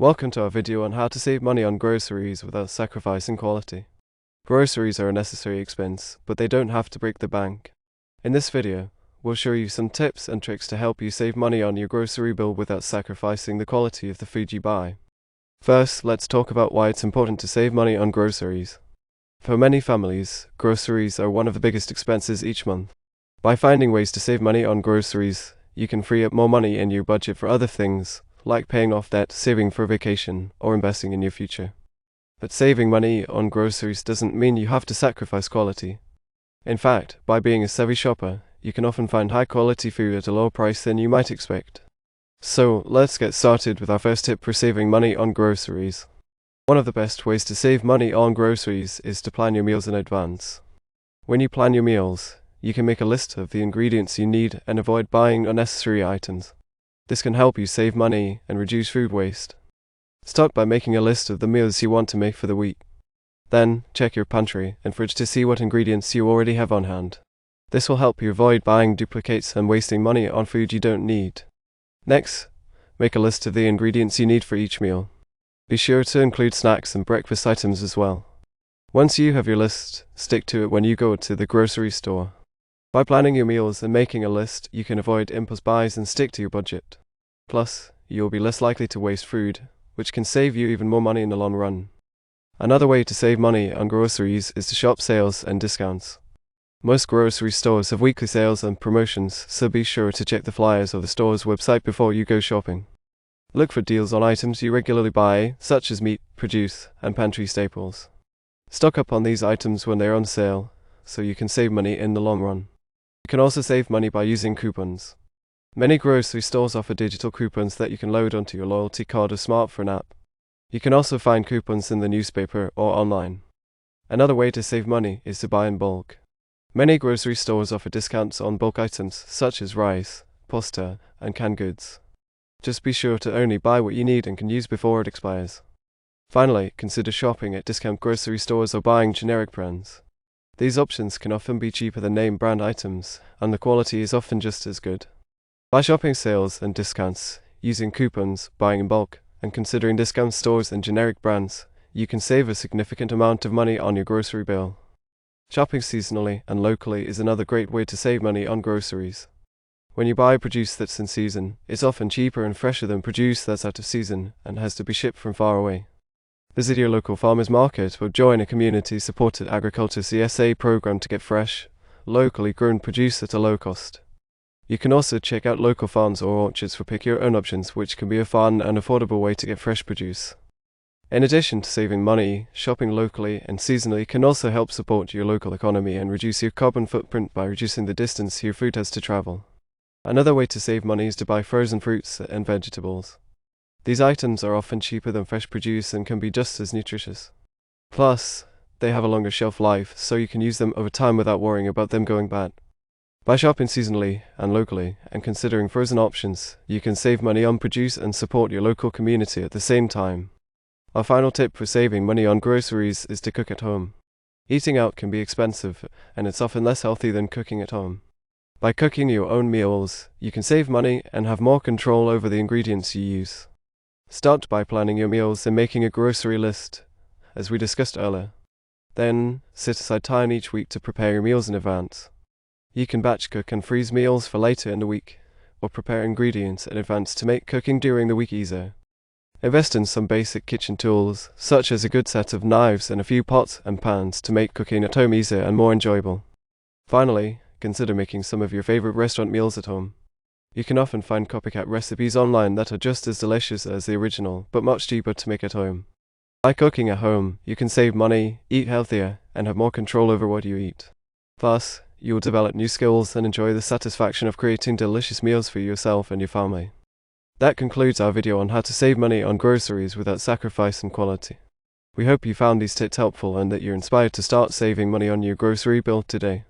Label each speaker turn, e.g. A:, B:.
A: Welcome to our video on how to save money on groceries without sacrificing quality. Groceries are a necessary expense, but they don't have to break the bank. In this video, we'll show you some tips and tricks to help you save money on your grocery bill without sacrificing the quality of the food you buy. First, let's talk about why it's important to save money on groceries. For many families, groceries are one of the biggest expenses each month. By finding ways to save money on groceries, you can free up more money in your budget for other things, like paying off debt, saving for vacation, or investing in your future. But saving money on groceries doesn't mean you have to sacrifice quality. In fact, by being a savvy shopper, you can often find high-quality food at a lower price than you might expect. So, let's get started with our first tip for saving money on groceries. One of the best ways to save money on groceries is to plan your meals in advance. When you plan your meals, you can make a list of the ingredients you need and avoid buying unnecessary items. This can help you save money and reduce food waste. Start by making a list of the meals you want to make for the week. Then, check your pantry and fridge to see what ingredients you already have on hand. This will help you avoid buying duplicates and wasting money on food you don't need. Next, make a list of the ingredients you need for each meal. Be sure to include snacks and breakfast items as well. Once you have your list, stick to it when you go to the grocery store. By planning your meals and making a list, you can avoid impulse buys and stick to your budget. Plus, you'll be less likely to waste food, which can save you even more money in the long run. Another way to save money on groceries is to shop sales and discounts. Most grocery stores have weekly sales and promotions, so be sure to check the flyers of the store's website before you go shopping. Look for deals on items you regularly buy, such as meat, produce, and pantry staples. Stock up on these items when they're on sale, so you can save money in the long run. You can also save money by using coupons. Many grocery stores offer digital coupons that you can load onto your loyalty card or smartphone app. You can also find coupons in the newspaper or online. Another way to save money is to buy in bulk. Many grocery stores offer discounts on bulk items such as rice, pasta, and canned goods. Just be sure to only buy what you need and can use before it expires. Finally, consider shopping at discount grocery stores or buying generic brands. These options can often be cheaper than name brand items, and the quality is often just as good. By shopping sales and discounts, using coupons, buying in bulk, and considering discount stores and generic brands, you can save a significant amount of money on your grocery bill. Shopping seasonally and locally is another great way to save money on groceries. When you buy produce that's in season, it's often cheaper and fresher than produce that's out of season and has to be shipped from far away. Visit your local farmers market or join a community-supported agriculture CSA program to get fresh, locally grown produce at a low cost. You can also check out local farms or orchards for pick-your-own options, which can be a fun and affordable way to get fresh produce. In addition to saving money, shopping locally and seasonally can also help support your local economy and reduce your carbon footprint by reducing the distance your food has to travel. Another way to save money is to buy frozen fruits and vegetables. These items are often cheaper than fresh produce and can be just as nutritious. Plus, they have a longer shelf life, so you can use them over time without worrying about them going bad. By shopping seasonally and locally and considering frozen options, you can save money on produce and support your local community at the same time. Our final tip for saving money on groceries is to cook at home. Eating out can be expensive, and it's often less healthy than cooking at home. By cooking your own meals, you can save money and have more control over the ingredients you use. Start by planning your meals and making a grocery list, as we discussed earlier. Then, set aside time each week to prepare your meals in advance. You can batch cook and freeze meals for later in the week, or prepare ingredients in advance to make cooking during the week easier. Invest in some basic kitchen tools, such as a good set of knives and a few pots and pans to make cooking at home easier and more enjoyable. Finally, consider making some of your favorite restaurant meals at home. You can often find copycat recipes online that are just as delicious as the original, but much cheaper to make at home. By cooking at home, you can save money, eat healthier, and have more control over what you eat. Plus, you will develop new skills and enjoy the satisfaction of creating delicious meals for yourself and your family. That concludes our video on how to save money on groceries without sacrificing quality. We hope you found these tips helpful and that you're inspired to start saving money on your grocery bill today.